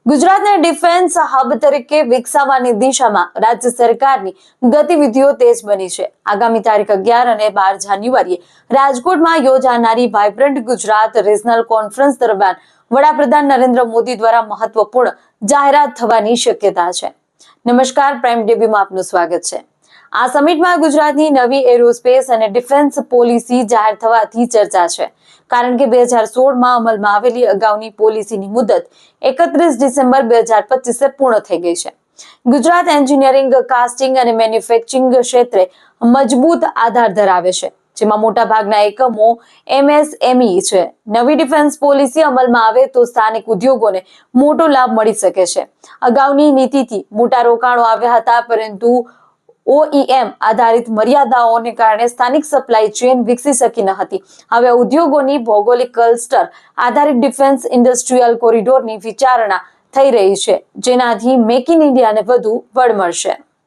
ગુજરાતને defence hub તરીકે વિકસાવવાની દિશામાં રાજ્ય સરકારની ગતિવિધિઓ તેજ બની છે। આગામી તારીખ 11 અને 12 જાન્યુઆરીએ રાજકોટમાં યોજાનારી વાઇબ્રન્ટ ગુજરાત રિજનલ કોન્ફરન્સ દરમિયાન વડાપ્રધાન નરેન્દ્ર મોદી દ્વારા મહત્વપૂર્ણ જાહેરાત થવાની શક્યતા છે। નમસ્કાર, પ્રાઇમ ટીવીમાં આપનું સ્વાગત છે। આ સમિટમાં ગુજરાતની નવી એરોસ્પેસ અને ડિફેન્સ પોલિસી જાહેર થવાથી ચર્ચા છે, કારણ કે 2016માં અમલમાં આવેલી અગાઉની પોલિસીની મુદત 31 ડિસેમ્બર 2025 પૂર્ણ થઈ ગઈ છે। ગુજરાત એન્જિનિયરિંગ, કાસ્ટિંગ અને મેન્યુફેક્ચરિંગ ક્ષેત્રે મજબૂત આધાર ધરાવે છે, જેમાં મોટાભાગના એકમો MSME છે। નવી ડિફેન્સ પોલિસી અમલમાં આવે તો સ્થાનિક ઉદ્યોગોને મોટો લાભ મળી શકે છે। અગાઉની નીતિથી મોટા રોકાણો આવ્યા હતા, પરંતુ OEM આધારિત મર્યાદાઓને કારણે સ્થાનિક સપ્લાય ચેઇન વિકસી શકી ન હતી। હવે ઉદ્યોગોની ભૌગોલિક ક્લસ્ટર આધારિત ડિફેન્સ ઇન્ડસ્ટ્રીયલ કોરિડોરની વિચારણા થઈ રહી છે, જેનાથી મેક ઇન ઇન્ડિયાને વધુ બળ મળશે।